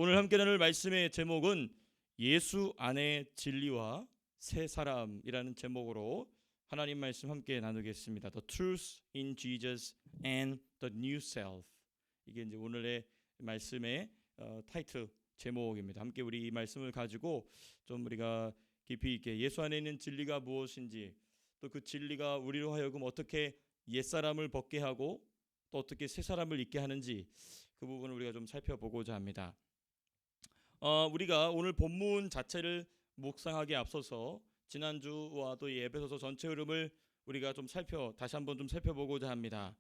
오늘 함께 나눌 말씀의 제목은 예수 안의 진리와 새 사람이라는 제목으로 하나님 말씀 함께 나누겠습니다. The truth in Jesus and the new self. 이게 이제 오늘의 말씀의 타이틀 제목입니다. 함께 우리 이 말씀을 가지고 좀 우리가 깊이 있게 예수 안에 있는 진리가 무엇인지, 또 그 진리가 우리로 하여금 어떻게 옛사람을 벗게 하고 또 어떻게 새 사람을 있게 하는지, 그 부분을 우리가 좀 살펴보고자 합니다. 우리가 오늘 본문 자체를 묵상하기에 앞서서 지난주와 또 이 에베소서 전체 흐름을 우리가 좀 다시 한번 좀 살펴보고자 합니다.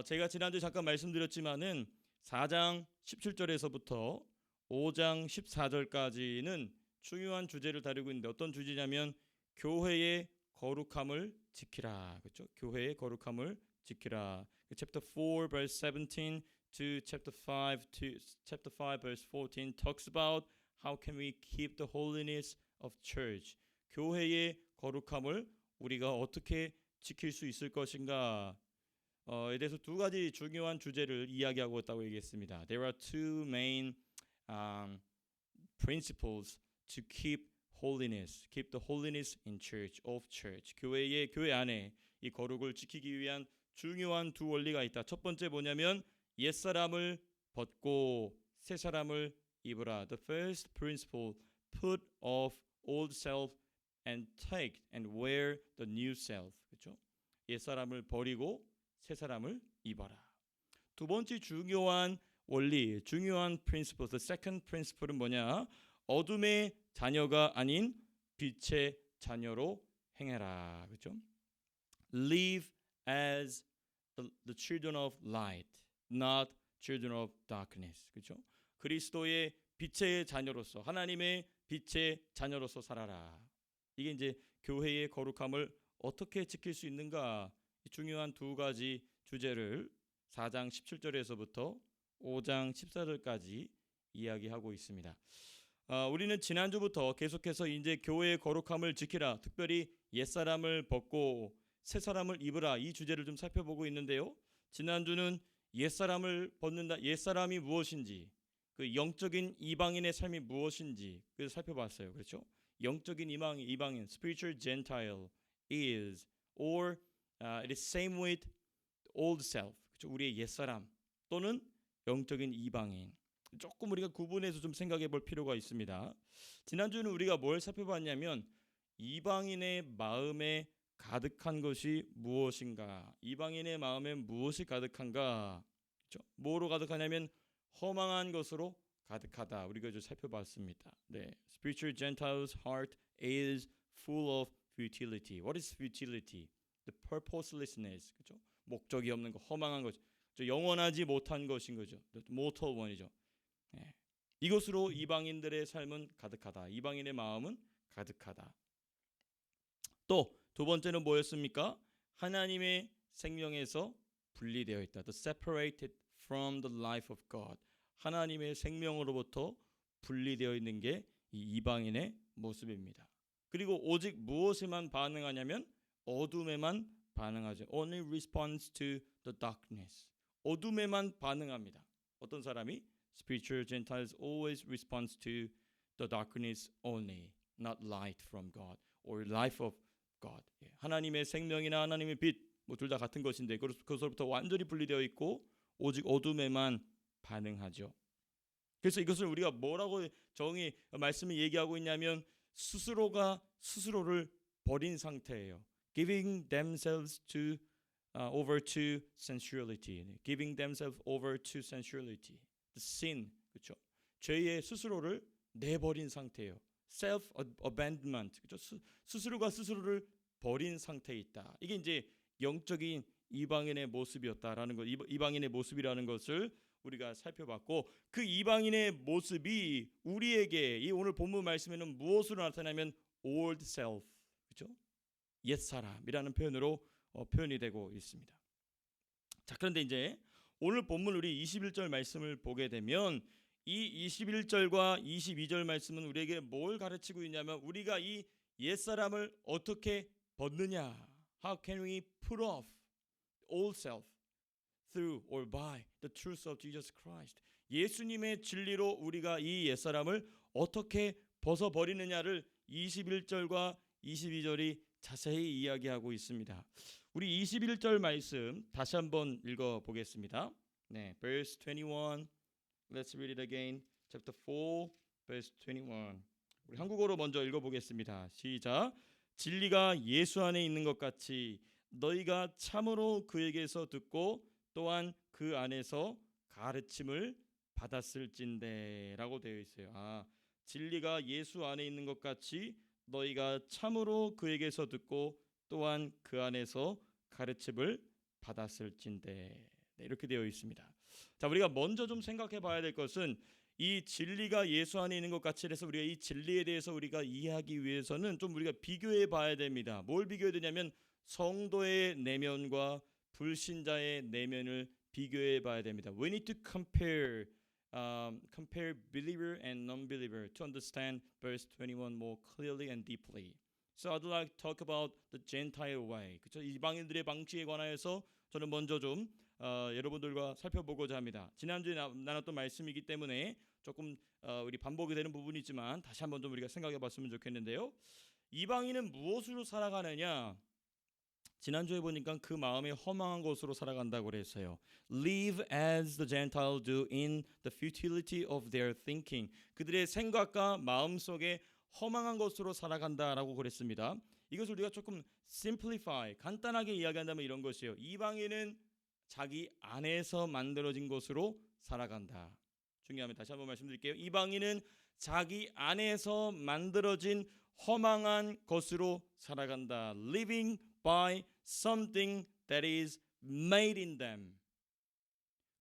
제가 지난주 잠깐 말씀드렸지만은 4장 17절에서부터 5장 14절까지는 중요한 주제를 다루고 있는데, 어떤 주제냐면 교회의 거룩함을 지키라. 그렇죠? 교회의 거룩함을 지키라. Chapter 4 verse 17 to chapter 5 verse 14 talks about how can we keep the holiness of church. 교회의 거룩함을 우리가 어떻게 지킬 수 있을 것인가. 에 대해서 두 가지 중요한 주제를 이야기하고 있다고 얘기했습니다. There are two main principles to keep the holiness in church, of church. 교회 안에 이 거룩을 지키기 위한 중요한 두 원리가 있다. 첫 번째 뭐냐면 옛사람을 벗고 새 사람을 입으라. The first principle, put off old self and take and wear the new self. 그렇죠? 옛사람을 버리고 새 사람을 입어라. 두 번째 중요한 원리, 중요한 principle, the second principle은 뭐냐? 어둠의 자녀가 아닌 빛의 자녀로 행해라. 그렇죠? Live as the children of light, not children of darkness. 그렇죠? 그리스도의 빛의 자녀로서, 하나님의 빛의 자녀로서 살아라. 이게 이제 교회의 거룩함을 어떻게 지킬 수 있는가, 중요한 두 가지 주제를 4장 17절에서부터 5장 14절까지 이야기하고 있습니다. 우리는 지난주부터 계속해서 이제 교회의 거룩함을 지키라, 특별히 옛사람을 벗고 새 사람을 입으라, 이 주제를 좀 살펴보고 있는데요. 지난주는 옛사람을 벗는다, 옛사람이 무엇인지, 그 영적인 이방인의 삶이 무엇인지 그래서 살펴봤어요. 그렇죠? 영적인 이방인, spiritual Gentile is or it is same with old self. 그렇죠? 우리의 옛사람 또는 영적인 이방인. 조금 우리가 구분해서 좀 생각해 볼 필요가 있습니다. 지난주는 우리가 뭘 살펴봤냐면 이방인의 마음에 가득한 것이 무엇인가? 이방인의 마음에 무엇이 가득한가? 그렇죠? 뭐로 가득하냐면 허망한 것으로 가득하다. 우리가 좀 살펴봤습니다. 네, spiritual Gentiles' heart is full of futility. What is futility? The purposelessness. 그렇죠? 목적이 없는 것, 허망한 것, 영원하지 못한 것인 거죠. The mortal one이죠. 네. 이것으로 이방인들의 삶은 가득하다. 이방인의 마음은 가득하다. 또 두 번째는 뭐였습니까? 하나님의 생명에서 분리되어 있다. The separated from the life of God. 하나님의 생명으로부터 분리되어 있는 게 이 이방인의 모습입니다. 그리고 오직 무엇에만 반응하냐면 어둠에만 반응하죠. Only responds to the darkness. 어둠에만 반응합니다. 어떤 사람이? Spiritual Gentiles always responds to the darkness only, not light from God or life of God. 하나님의 생명이나 하나님의 빛, 둘 다 같은 것인데 그것으로부터 완전히 분리되어 있고 오직 어둠에만 반응하죠. 그래서 이것을 우리가 뭐라고 말씀이 얘기하고 있냐면 스스로가 스스로를 버린 상태예요. Giving themselves over to sensuality. Giving themselves over to sensuality. The sin. 그렇죠? 죄의 스스로를 내버린 상태예요. self-abandonment. 그렇죠? 스스로가 스스로를 버린 상태에 있다. 이게 이제 영적인 이방인의 모습이었다라는 것, 이방인의 모습이라는 것을 우리가 살펴봤고, 그 이방인의 모습이 우리에게 이 오늘 본문 말씀에는 무엇으로 나타나면 old self, 그렇죠? 옛 사람이라는 표현으로 표현이 되고 있습니다. 자, 그런데 이제 오늘 본문 우리 21절 말씀을 보게 되면 이 21절과 22절 말씀은 우리에게 뭘 가르치고 있냐면 우리가 이 옛사람을 어떻게 벗느냐. How can we put off old self through or by the truth of Jesus Christ. 예수님의 진리로 우리가 이 옛사람을 어떻게 벗어버리느냐를 21절과 22절이 자세히 이야기하고 있습니다. 우리 21절 말씀 다시 한번 읽어보겠습니다. 네, verse 21. Let's read it again. Chapter 4, verse 21. 우리 한국어로 먼저 읽어보겠습니다. 시작. 진리가 예수 안에 있는 것 같이 너희가 참으로 그에게서 듣고 또한 그 안에서 가르침을 받았을진대라고 되어 있어요. 진리가 예수 안에 있는 것 같이 너희가 참으로 그에게서 듣고 또한 그 안에서 가르침을 받았을진대. 네, 이렇게 되어 있습니다. 자, 우리가 먼저 좀 생각해 봐야 될 것은 이 진리가 예수 안에 있는 것 같이 해서 우리가 이 진리에 대해서 우리가 이해하기 위해서는 좀 우리가 비교해 봐야 됩니다. 뭘 비교해야 되냐면 성도의 내면과 불신자의 내면을 비교해 봐야 됩니다. We need to compare believer and non-believer to understand verse 21 more clearly and deeply. So I'd like to talk about the Gentile way. 그렇죠? 이방인들의 방식에 관하여서 저는 먼저 좀 여러분들과 살펴보고자 합니다. 지난주에 나눴던 말씀이기 때문에 조금 우리 반복이 되는 부분이지만 다시 한번 좀 우리가 생각해 봤으면 좋겠는데요. 이방인은 무엇으로 살아가느냐? 지난주에 보니까 그 마음에 허망한 것으로 살아간다고 그랬어요. Live as the Gentiles do in the futility of their thinking. 그들의 생각과 마음속에 허망한 것으로 살아간다라고 그랬습니다. 이것을 우리가 조금 simplify, 간단하게 이야기한다면 이런 것이에요. 이방인은 자기 안에서 만들어진 것으로 살아간다. 중요합니다. 다시 한번 말씀드릴게요. 이방인은 자기 안에서 만들어진 허망한 것으로 살아간다. Living by something that is made in them.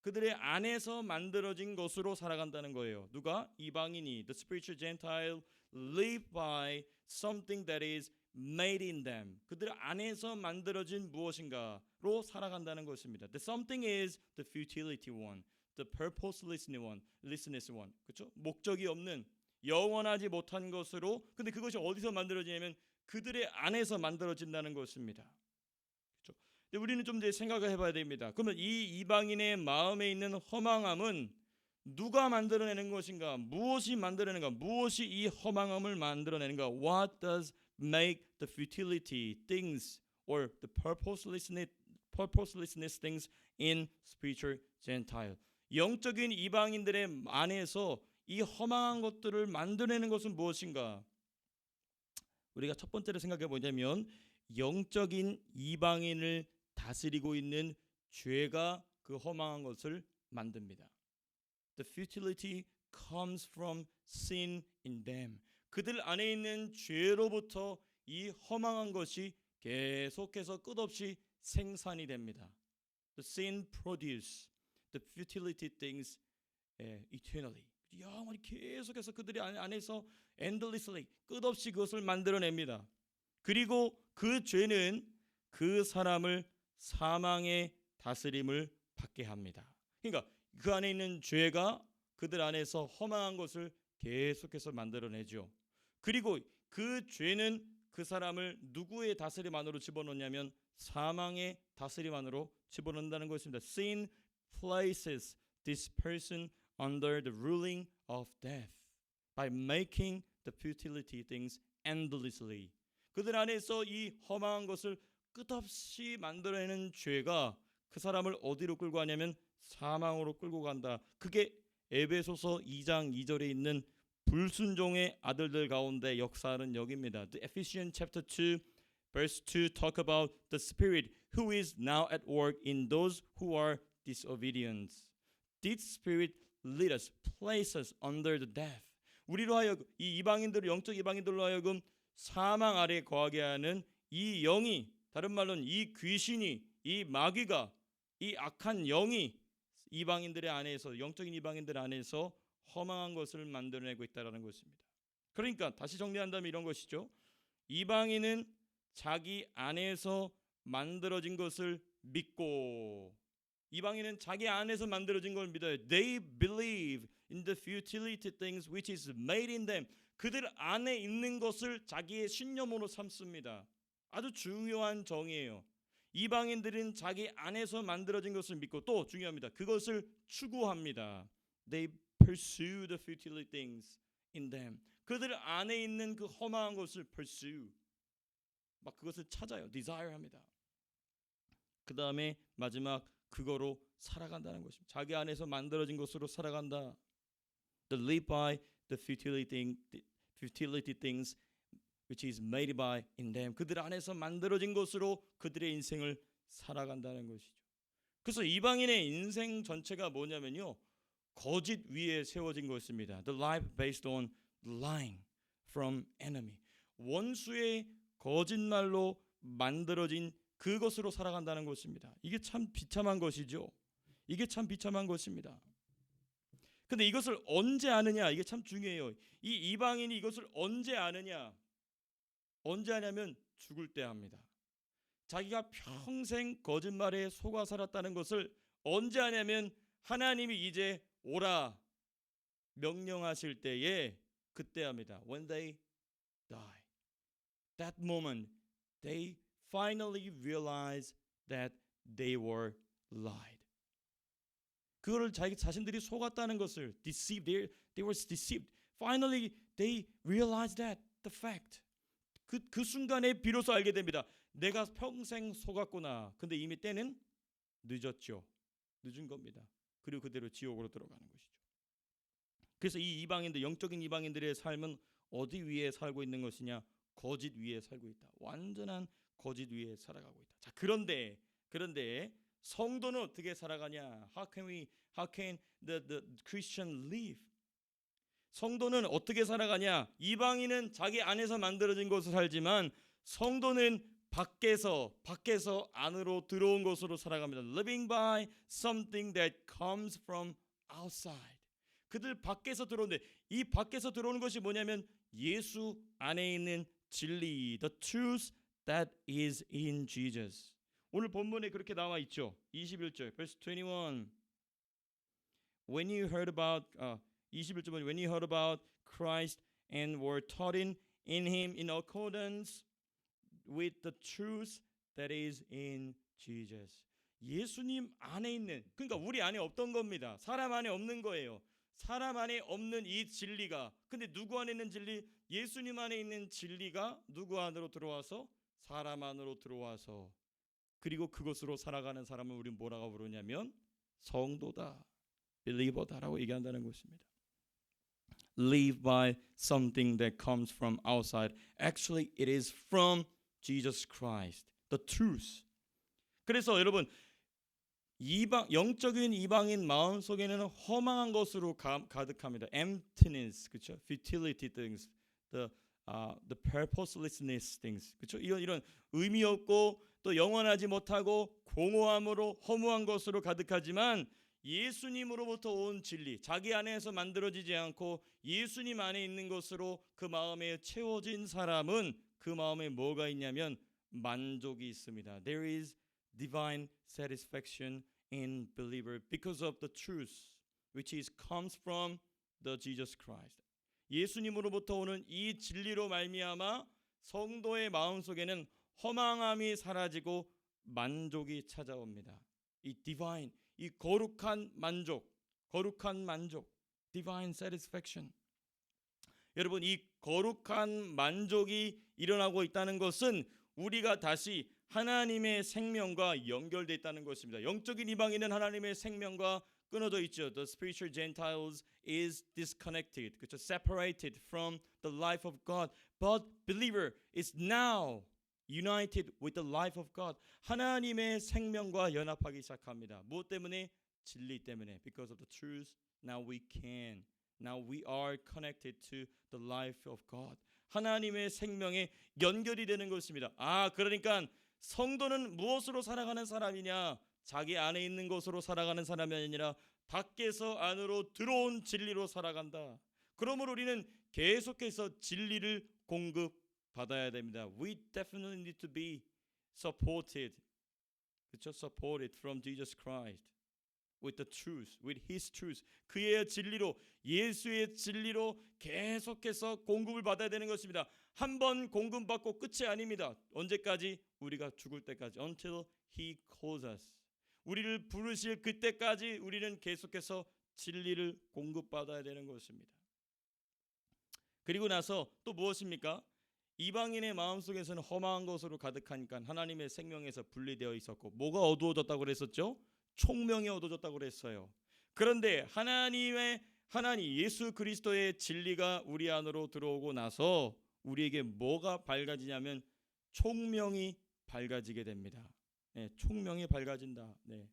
그들의 안에서 만들어진 것으로 살아간다는 거예요. 누가? 이방인이. The spiritual Gentile live by something that is made in them. 그들 안에서 만들어진 무엇인가로 살아간다는 것입니다. The something is the futility one, the purposelessness one. 그렇죠? 목적이 없는 영원하지 못한 것으로. 근데 그것이 어디서 만들어지냐면 그들의 안에서 만들어진다는 것입니다. 그렇죠? 근데 우리는 좀 이제 생각을 해봐야 됩니다. 그러면 이 이방인의 마음에 있는 허망함은 누가 만들어내는 것인가? 무엇이 만들어내는가? 무엇이 이 허망함을 만들어내는가? What does make the futility things or the purposelessness things in spiritual Gentile? 영적인 이방인들의 안에서 이 허망한 것들을 만들어내는 것은 무엇인가? 우리가 첫 번째로 생각해 보자면 영적인 이방인을 다스리고 있는 죄가 그 허망한 것을 만듭니다. The futility comes from sin in them. 그들 안에 있는 죄로부터 이 허망한 것이 계속해서 끝없이 생산이 됩니다. The sin produce the futility things eternally. 영원히 계속해서 그들이 안에서 endlessly 끝없이 그것을 만들어냅니다. 그리고 그 죄는 그 사람을 사망의 다스림을 받게 합니다. 그러니까 그 안에 있는 죄가 그들 안에서 허망한 것을 계속해서 만들어내죠. 그리고 그 죄는 그 사람을 누구의 다스림 안으로 집어넣냐면 사망의 다스림 안으로 집어넣는다는 것입니다. Sin places this person under the ruling of death by making the futility things endlessly. 그들 안에서 이 허망한 것을 끝없이 만들어내는 죄가 그 사람을 어디로 끌고 가냐면 사망으로 끌고 간다. 그게 에베소서 2장 2절에 있는 불순종의 아들들 가운데 역사하는 여기입니다. The Ephesians chapter 2 verse 2 talk about the spirit who is now at work in those who are disobedient. This spirit lead us, place us under the death. 우리로 하여금 이 이방인들, 영적 이방인들로 하여금 사망 아래 거하게 하는 이 영이, 다른 말로는 이 귀신이, 이 마귀가, 이 악한 영이 이방인들의 안에서, 영적인 이방인들 안에서 허망한 것을 만들어내고 있다는 것입니다. 그러니까 다시 정리한다면 이런 것이죠. 이방인은 자기 안에서 만들어진 것을 믿고, 이방인은 자기 안에서 만들어진 걸 믿어요. They believe in the futility things which is made in them. 그들 안에 있는 것을 자기의 신념으로 삼습니다. 아주 중요한 정의예요. 이방인들은 자기 안에서 만들어진 것을 믿고 또 중요합니다. 그것을 추구합니다. They pursue the futile things in them. 그들 안에 있는 그 허망한 것을 pursue. 막 그것을 찾아요. desire합니다. 그 다음에 마지막 그거로 살아간다는 것입니다. 자기 안에서 만들어진 것으로 살아간다. They live by the futility things which is made by in them. 그들 안에서 만들어진 것으로 그들의 인생을 살아간다는 것이죠. 그래서 이방인의 인생 전체가 뭐냐면요, 거짓 위에 세워진 것입니다. The life based on lying from enemy. 원수의 거짓말로 만들어진 그것으로 살아간다는 것입니다. 이게 참 비참한 것이죠. 이게 참 비참한 것입니다. 근데 이것을 언제 아느냐, 이게 참 중요해요. 이 이방인이 이것을 언제 아느냐, 언제 아냐면 죽을 때 합니다. 자기가 평생 거짓말에 속아 살았다는 것을 언제 아냐면 하나님이 이제 오라 명령하실 때에 그때 합니다. When they die, that moment they finally realize that they were lied. 그거를 자기 자신들이 속았다는 것을 deceived, they were deceived. Finally they realized that the fact. 그 순간에 비로소 알게 됩니다. 내가 평생 속았구나. 근데 이미 때는 늦었죠. 늦은 겁니다. 그리고 그대로 지옥으로 들어가는 것이죠. 그래서 이 이방인들, 영적인 이방인들의 삶은 어디 위에 살고 있는 것이냐? 거짓 위에 살고 있다. 완전한 거짓 위에 살아가고 있다. 자, 그런데 성도는 어떻게 살아가냐? How can the Christian live? 성도는 어떻게 살아가냐? 이방인은 자기 안에서 만들어진 것으로 살지만 성도는 밖에서 안으로 들어온 것으로 살아갑니다. Living by something that comes from outside. 그들 밖에서 들어오는데 이 밖에서 들어오는 것이 뭐냐면 예수 안에 있는 진리, the truth that is in Jesus. 오늘 본문에 그렇게 나와 있죠. 21절, verse 21. When you heard about 21절 when you heard about Christ and were taught in him in accordance with the truth that is in Jesus. 예수님 안에 있는, 그러니까 우리 안에 없던 겁니다. 사람 안에 없는 거예요. 사람 안에 없는 이 진리가, 근데 누구 안에 있는 진리? 예수님 안에 있는 진리가 누구 안으로 들어와서? 사람 안으로 들어와서, 그리고 그것으로 살아가는 사람을 우리 뭐라고 부르냐면 성도다, believer다라고 얘기한다는 것입니다. Live by something that comes from outside. Actually, it is from Jesus Christ, the truth. 그래서 여러분, 영적인 이방인 마음 속에는 허망한 것으로 가득합니다. Emptiness, 그렇죠? Futility things, the purposelessness things, 그렇죠? 이런 의미 없고 또 영원하지 못하고 공허함으로 허무한 것으로 가득하지만 예수님으로부터 온 진리, 자기 안에서 만들어지지 않고 예수님 안에 있는 것으로 그 마음에 채워진 사람은 그 마음에 뭐가 있냐면 만족이 있습니다. There is divine satisfaction in believer because of the truth which is comes from the Jesus Christ. 예수님으로부터 오는 이 진리로 말미암아 성도의 마음속에는 허망함이 사라지고 만족이 찾아옵니다. 이 divine, 이 거룩한 만족, divine satisfaction. 여러분, 이 거룩한 만족이 일어나고 있다는 것은 우리가 다시 하나님의 생명과 연결되어 있다는 것입니다. 영적인 이방인은 하나님의 생명과 끊어져 있죠. The spiritual Gentiles is disconnected, 그렇죠? Separated from the life of God. But believer is now united with the life of God. 하나님의 생명과 연합하기 시작합니다. 무엇 때문에? 진리 때문에. Because of the truth, now we are connected to the life of God. 하나님의 생명에 연결이 되는 것입니다. 그러니까 성도는 무엇으로 살아가는 사람이냐? 자기 안에 있는 것으로 살아가는 사람이 아니라 밖에서 안으로 들어온 진리로 살아간다. 그러므로 우리는 계속해서 진리를 공급받아야 됩니다. We definitely need to be supported. 그렇죠? Supported from Jesus Christ with the truth, with His truth. 그의 진리로, 예수의 진리로 계속해서 공급을 받아야 되는 것입니다. 한 번 공급받고 끝이 아닙니다. 언제까지? 우리가 죽을 때까지. Until He calls us. 우리를 부르실 그때까지 우리는 계속해서 진리를 공급받아야 되는 것입니다. 그리고 나서 또 무엇입니까? 이방인의 마음속에서는 험한 것으로 가득하니까 하나님의 생명에서 분리되어 있었고, 뭐가 어두워졌다고 그랬었죠? 총명이 어두워졌다고 그랬어요. 그런데 하나님 예수 그리스도의 진리가 우리 안으로 들어오고 나서 우리에게 뭐가 밝아지냐면 총명이 밝아지게 됩니다. 네, 총명이 밝아진다. 네.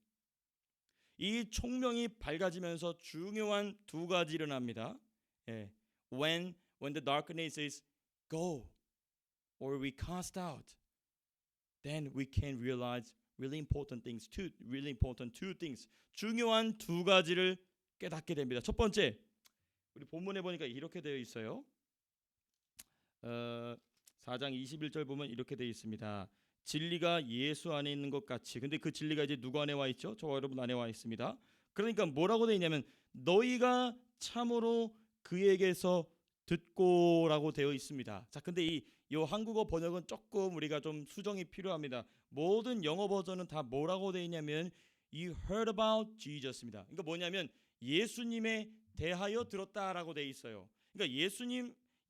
이 총명이 밝아지면서 중요한 두 가지 일어납니다. 네. When the darkness is go or we cast out, then we can realize really important two things. 중요한 두 가지를 깨닫게 됩니다. 첫 번째, 우리 본문에 보니까 이렇게 되어 있어요. 4장 21절 보면 이렇게 되어 있습니다. 진리가 예수 안에 있는 것 같이. 근데 그 진리가 이제 누구 안에 와 있죠? 저와 여러분 안에 와 있습니다. 그러니까 뭐라고 되어 있냐면 너희가 참으로 그에게서 듣고라고 되어 있습니다. 자, 근데 이 한국어 번역은 조금 우리가 좀 수정이 필요합니다. 모든 영어 버전은 다 뭐라고 되어 있냐면 You heard about Jesus입니다. 그러니까 뭐냐면 예수님에 대하여 들었다라고 되어 있어요. 그러니까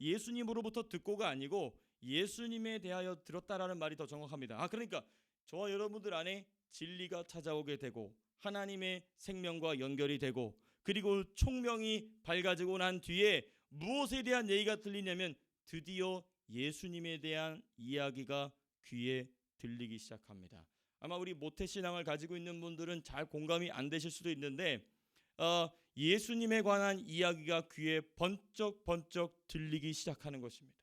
예수님으로부터 듣고가 아니고 예수님에 대하여 들었다라는 말이 더 정확합니다. 그러니까 저와 여러분들 안에 진리가 찾아오게 되고 하나님의 생명과 연결이 되고 그리고 총명이 밝아지고 난 뒤에 무엇에 대한 얘기가 들리냐면 드디어 예수님에 대한 이야기가 귀에 들리기 시작합니다. 아마 우리 모태신앙을 가지고 있는 분들은 잘 공감이 안 되실 수도 있는데 예수님에 관한 이야기가 귀에 번쩍번쩍 들리기 시작하는 것입니다.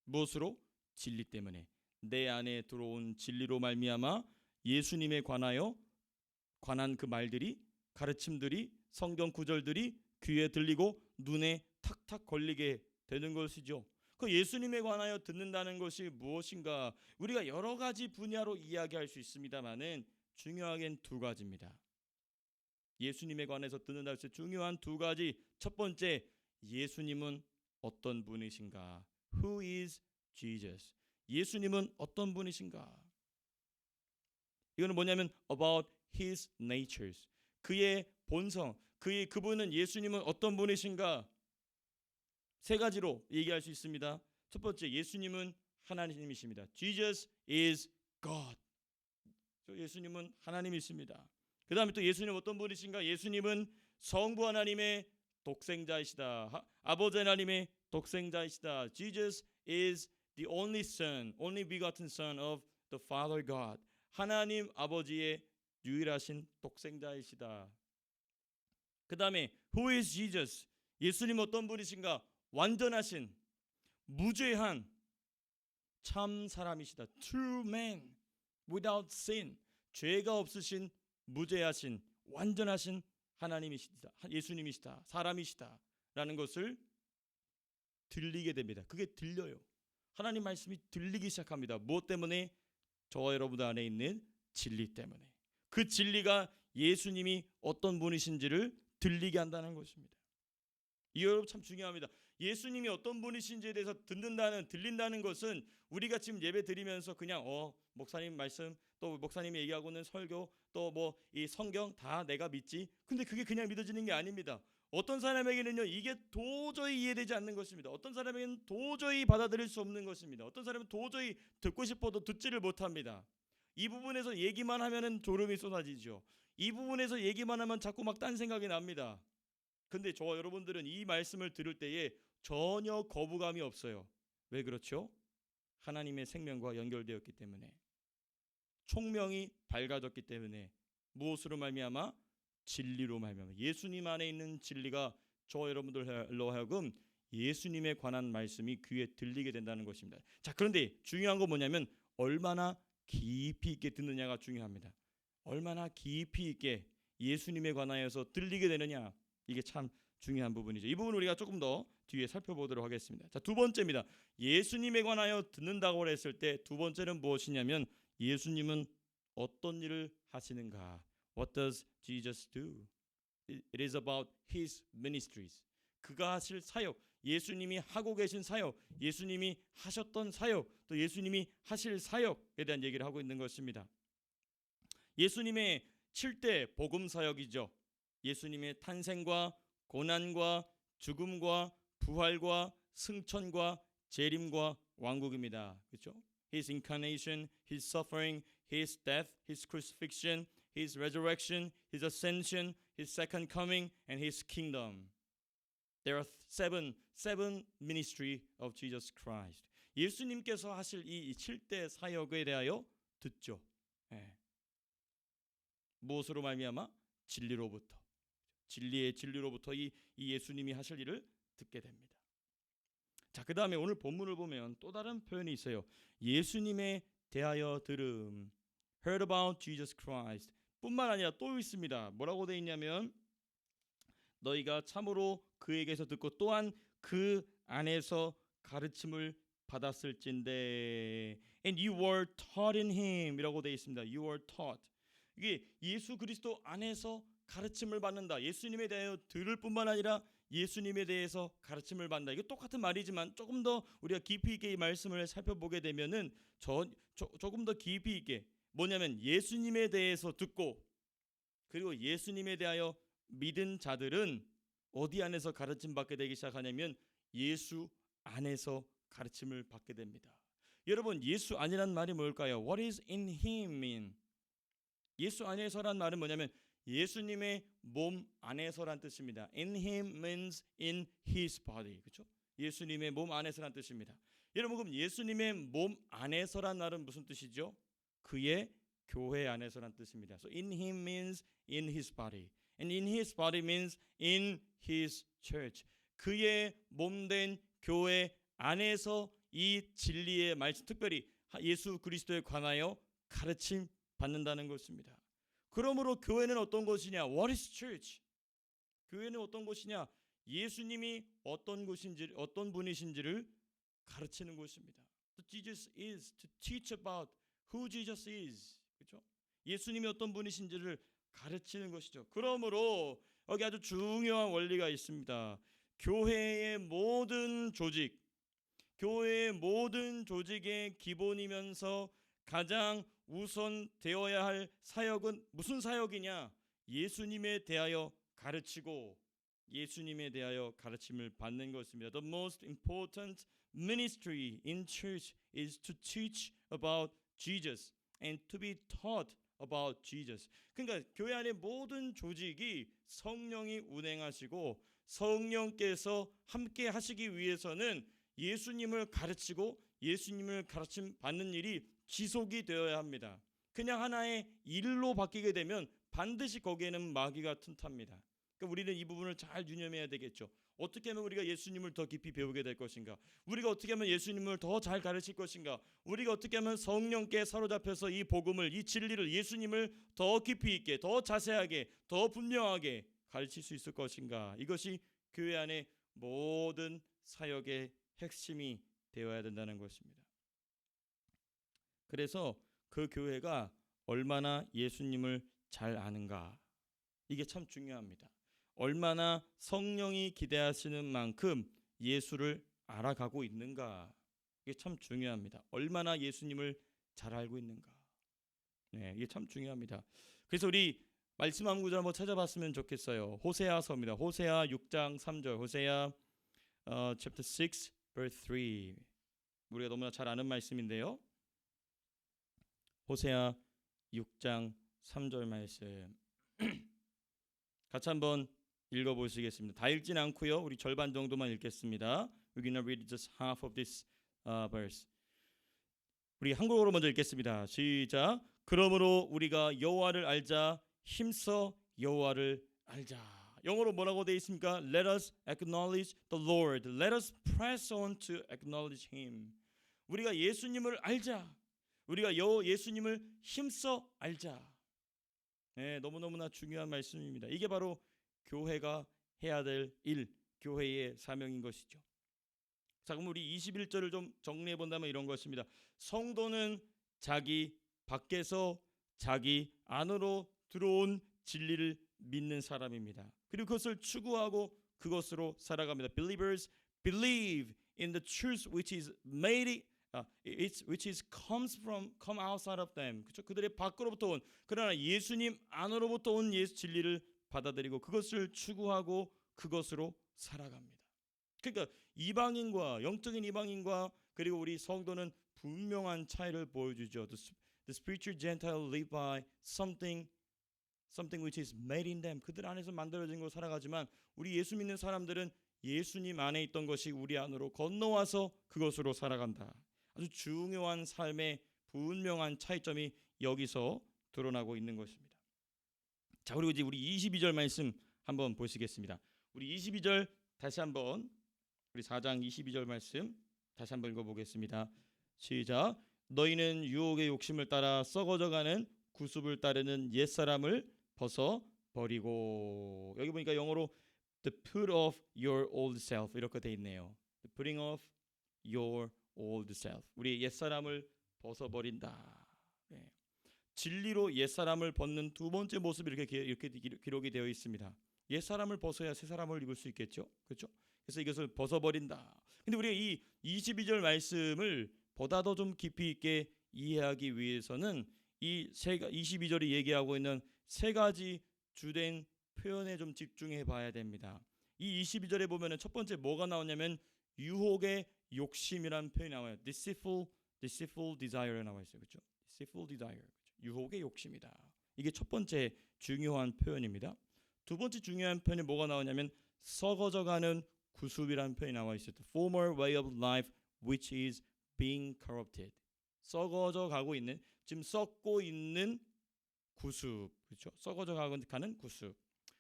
무엇으로? 진리 때문에. 내 안에 들어온 진리로 말미암아 예수님에 관한 그 말들이, 가르침들이, 성경 구절들이 귀에 들리고 눈에 탁탁 걸리게 되는 것이죠. 그 예수님에 관하여 듣는다는 것이 무엇인가? 우리가 여러 가지 분야로 이야기할 수 있습니다만은 중요하게는 두 가지입니다. 예수님에 관해서 듣는다 할 때 중요한 두 가지. 첫 번째, 예수님은 어떤 분이신가? Who is Jesus? 예수님은 어떤 분이신가? 이거는 뭐냐면 about his natures. 그의 본성, 그분은 예수님은 어떤 분이신가? 세 가지로 얘기할 수 있습니다. 첫 번째, 예수님은 하나님이십니다. Jesus is God. 예수님은 하나님이십니다. 그 다음에 또 예수님은 어떤 분이신가? 예수님은 성부 하나님의 독생자이시다. 아버지 하나님의 독생자이시다. Jesus is the only son, only begotten son of the Father God. 하나님 아버지의 유일하신 독생자이시다. 그 다음에 Who is Jesus? 예수님 어떤 분이신가? 완전하신, 무죄한 참 사람이시다. True man without sin. 죄가 없으신, 무죄하신, 완전하신 하나님이시다. 예수님이시다. 사람이시다. 라는 것을 들리게 됩니다. 그게 들려요. 하나님 말씀이 들리기 시작합니다. 무엇 때문에? 저와 여러분들 안에 있는 진리 때문에. 그 진리가 예수님이 어떤 분이신지를 들리게 한다는 것입니다. 이 여러분 참 중요합니다. 예수님이 어떤 분이신지에 대해서 들린다는 것은 우리가 지금 예배 드리면서 그냥 목사님 말씀, 또 목사님이 얘기하고 있는 설교, 또 뭐 이 성경 다 내가 믿지. 근데 그게 그냥 믿어지는 게 아닙니다. 어떤 사람에게는요 이게 도저히 이해되지 않는 것입니다. 어떤 사람에게는 도저히 받아들일 수 없는 것입니다. 어떤 사람은 도저히 듣고 싶어도 듣지를 못합니다. 이 부분에서 얘기만 하면은 졸음이 쏟아지죠. 이 부분에서 얘기만 하면 자꾸 막 딴 생각이 납니다. 근데 저와 여러분들은 이 말씀을 들을 때에 전혀 거부감이 없어요. 왜 그렇죠? 하나님의 생명과 연결되었기 때문에, 총명이 밝아졌기 때문에. 무엇으로 말미암아? 진리로 말미암아. 예수님 안에 있는 진리가 저와 여러분들로 하여금 예수님에 관한 말씀이 귀에 들리게 된다는 것입니다. 자, 그런데 중요한 건 뭐냐면 얼마나 깊이 있게 듣느냐가 중요합니다. 얼마나 깊이 있게 예수님에 관하여서 들리게 되느냐, 이게 참 중요한 부분이죠. 이 부분 우리가 조금 더 뒤에 살펴보도록 하겠습니다. 자, 두 번째입니다. 예수님에 관하여 듣는다고 했을 때 두 번째는 무엇이냐면 예수님은 어떤 일을 하시는가? What does Jesus do? It is about his ministries. 그가 하실 사역, 예수님이 하고 계신 사역, 예수님이 하셨던 사역, 또 예수님이 하실 사역에 대한 얘기를 하고 있는 것입니다. 예수님의 7대 복음 사역이죠. 예수님의 탄생과 고난과 죽음과 부활과 승천과 재림과 왕국입니다. 그렇죠? His incarnation, His suffering, His death, His crucifixion, His resurrection, His ascension, His second coming, and His kingdom. There are seven ministry of Jesus Christ. 예수님께서 하실 이 7대 사역에 대하여 듣죠. 예. 무엇으로 말미암아? 진리로부터. 진리로부터 이 예수님이 하실 일을 듣게 됩니다. 자, 그 다음에 오늘 본문을 보면 또 다른 표현이 있어요. 예수님에 대하여 들음. Heard about Jesus Christ. 뿐만 아니라 또 있습니다. 뭐라고 되어 있냐면 너희가 참으로 그에게서 듣고 또한 그 안에서 가르침을 받았을진데 and you were taught in him 이라고 되어 있습니다. You were taught. 이게 예수 그리스도 안에서 가르침을 받는다. 예수님에 대하여 들을 뿐만 아니라 예수님에 대해서 가르침을 받는다. 이게 똑같은 말이지만 조금 더 우리가 깊이 있게 이 말씀을 살펴보게 되면은 조금 더 깊이 있게 뭐냐면 예수님에 대해서 듣고 그리고 예수님에 대하여 믿은 자들은 어디 안에서 가르침 받게 되기 시작하냐면 예수 안에서 가르침을 받게 됩니다. 여러분 예수 안이란 말이 뭘까요? What is in him mean? 예수 안에서란 말은 뭐냐면 예수님의 몸 안에서란 뜻입니다. In him means in his body. 그렇죠? 예수님의 몸 안에서란 뜻입니다. 여러분 그럼 예수님의 몸 안에서란 말은 무슨 뜻이죠? 그의 교회 안에서란 뜻입니다. So in him means in his body. And in his body means in his church. 그의 몸된 교회 안에서 이 진리의 말씀, 특별히 예수 그리스도에 관하여 가르침 받는다는 것입니다. 그러므로 교회는 어떤 것이냐? What is church? 교회는 어떤 것이냐? 예수님이 어떤 것인지, 어떤 분이신지를 가르치는 것입니다. Jesus is to teach about who Jesus is. 그렇죠? 예수님이 어떤 분이신지를 가르치는 것이죠. 그러므로 여기 아주 중요한 원리가 있습니다. 교회의 모든 조직의 기본이면서 가장 우선 되어야 할 사역은 무슨 사역이냐? 예수님에 대하여 가르치고 예수님에 대하여 가르침을 받는 것입니다. The most important ministry in church is to teach about Jesus and to be taught about Jesus. 그러니까 교회 안의 모든 조직이 성령이 운행하시고 성령께서 함께 하시기 위해서는 예수님을 가르치고 예수님을 가르침 받는 일이 지속이 되어야 합니다. 그냥 하나의 일로 바뀌게 되면 반드시 거기에는 마귀가 틈탑니다. 그러니까 우리는 이 부분을 잘 유념해야 되겠죠. 어떻게 하면 우리가 예수님을 더 깊이 배우게 될 것인가? 우리가 어떻게 하면 예수님을 더 잘 가르칠 것인가? 우리가 어떻게 하면 성령께 사로잡혀서 이 복음을, 이 진리를, 예수님을 더 깊이 있게, 더 자세하게, 더 분명하게 가르칠 수 있을 것인가? 이것이 교회 안의 모든 사역의 핵심이 되어야 된다는 것입니다. 그래서 그 교회가 얼마나 예수님을 잘 아는가? 이게 참 중요합니다. 얼마나 성령이 기대하시는 만큼 예수를 알아가고 있는가? 이게 참 중요합니다. 얼마나 예수님을 잘 알고 있는가? 네, 이게 참 중요합니다. 그래서 우리 말씀 한 구절 한번 찾아봤으면 좋겠어요. 호세아서입니다. 호세아 6장 3절. 호세아 chapter 6 verse 3. 우리가 너무나 잘 아는 말씀인데요. 호세아 6장 3절 말씀 같이 한번 읽어보시겠습니다. 다 읽진 않고요. 우리 절반 정도만 읽겠습니다. We're gonna read just half of this verse. 우리 한국어로 먼저 읽겠습니다. 시작. 그러므로 우리가 여호와를 알자. 힘써 여호와를 알자. 영어로 뭐라고 되어 있습니까? Let us acknowledge the Lord. Let us press on to acknowledge Him. 우리가 예수님을 알자. 우리가 예수님을 힘써 알자. 네, 너무너무나 중요한 말씀입니다. 이게 바로 교회가 해야 될 일, 교회의 사명인 것이죠. 자, 그럼 우리 21절을 좀 정리해 본다면 이런 것입니다. 성도는 자기 밖에서 자기 안으로 들어온 진리를 믿는 사람입니다. 그리고 그것을 추구하고 그것으로 살아갑니다. Believers believe in the truth which is made which is come outside of them. 그렇죠? 그들의 밖으로부터 온 그러나 예수님 안으로부터 온 예수 진리를 받아들이고 그것을 추구하고 그것으로 살아갑니다. 그러니까 이방인과 영적인 이방인과 그리고 우리 성도는 분명한 차이를 보여주죠. The spiritual Gentile live by something which is made in them. 그들 안에서 만들어진 것으로 살아가지만 우리 예수 믿는 사람들은 예수님 안에 있던 것이 우리 안으로 건너와서 그것으로 살아간다. 아주 중요한 삶의 분명한 차이점이 여기서 드러나고 있는 것입니다. 자, 그리고 이제 우리 22절 말씀 한번 보시겠습니다. 우리 22절 다시 한번 우리 4장 22절 말씀 다시 한번 읽어보겠습니다. 시작. 너희는 유혹의 욕심을 따라 썩어져가는 구습을 따르는 옛사람을 벗어 버리고. 여기 보니까 영어로 the put off your old self 이렇게 돼 있네요. The putting off your old self. 우리 옛사람을 벗어 버린다. 네. 진리로 옛사람을 벗는 두 번째 모습이 이렇게 기록이 되어 있습니다. 옛사람을 벗어야 새 사람을 입을 수 있겠죠. 그렇죠? 그래서 이것을 벗어버린다. 근데 우리가 이 22절 말씀을 보다 더 좀 깊이 있게 이해하기 위해서는 이 22절이 얘기하고 있는 세 가지 주된 표현에 좀 집중해 봐야 됩니다. 이 22절에 보면은 첫 번째 뭐가 나오냐면 유혹의 욕심이라는 표현이 나와요. deceitful desire 나와 있어요. 그렇죠? deceitful desire. 유혹의 욕심이다. 이게 첫 번째 중요한 표현입니다. 두 번째 중요한 표현이 뭐가 나오냐면 썩어져가는 구습이라는 표현이 나와 있어요. The former way of life which is being corrupted. 썩어져 가고 있는, 지금 썩고 있는 구습, 그렇죠? 썩어져 가는 구습.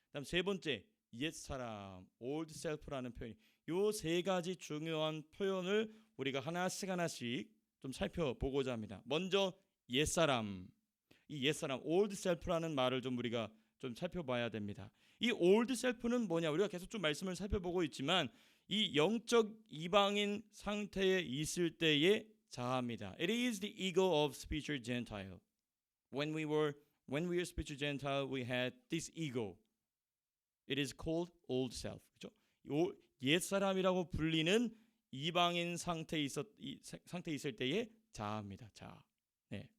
그다음 세 번째 옛사람, old self라는 표현. 요 세 가지 중요한 표현을 우리가 하나씩 좀 살펴보고자 합니다. 먼저 옛사람, 이 옛사람, old self라는 말을 좀 우리가 좀 살펴봐야 됩니다. 이 old self는 뭐냐? 우리가 계속 좀 말씀을 살펴보고 있지만 이 영적 이방인 상태에 있을 때의 자아입니다. It is the ego of spiritual Gentile. When we were spiritual Gentile, we had this ego. It is called old self. 그렇죠? 옛 사람이라고 불리는 이방인 상태에 있을 때의 자아입니다. 자아. 네.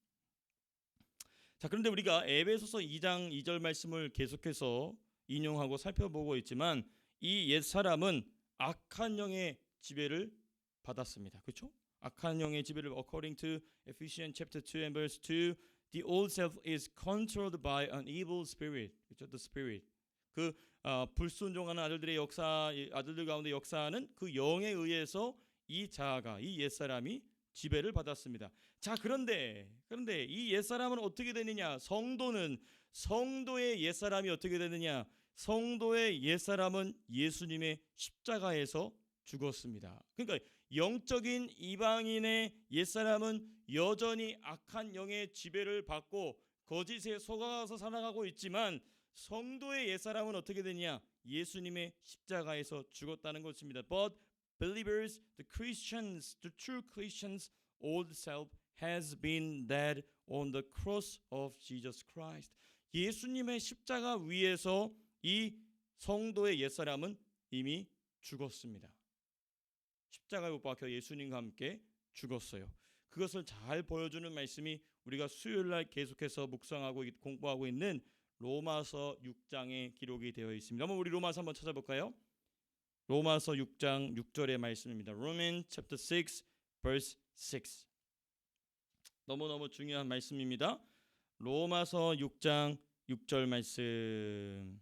자, 그런데 우리가 에베소서 2장 2절 말씀을 계속해서 인용하고 살펴보고 있지만 이 옛 사람은 악한 영의 지배를 받았습니다. 그렇죠? 악한 영의 지배를 according to Ephesians chapter 2 and verse 2, the old self is controlled by an evil spirit. 그렇죠? The spirit. 그 불순종하는 아들들 가운데 역사하는 그 영에 의해서 이 자아가, 이 옛사람이 지배를 받았습니다. 자, 그런데 이 옛사람은 어떻게 되느냐? 성도의 옛사람이 어떻게 되느냐? 성도의 옛사람은 예수님의 십자가에서 죽었습니다. 그러니까 영적인 이방인의 옛사람은 여전히 악한 영의 지배를 받고 거짓에 속아서 살아가고 있지만 성도의 옛사람은 어떻게 되냐? 예수님의 십자가에서 죽었다는 것입니다. But believers, the true Christians, old self has been dead on the cross of Jesus Christ. 예수님의 십자가 위에서 이 성도의 옛사람은 이미 죽었습니다. 십자가에 못 박혀 예수님과 함께 죽었어요. 그것을 잘 보여주는 말씀이 우리가 수요일날 계속해서 묵상하고 공부하고 있는 로마서 6장에 기록이 되어 있습니다. 한번 우리 로마서 한번 찾아볼까요? 로마서 6장 6절의 말씀입니다. Romans chapter 6 verse 6. 너무너무 중요한 말씀입니다. 로마서 6장 6절 말씀.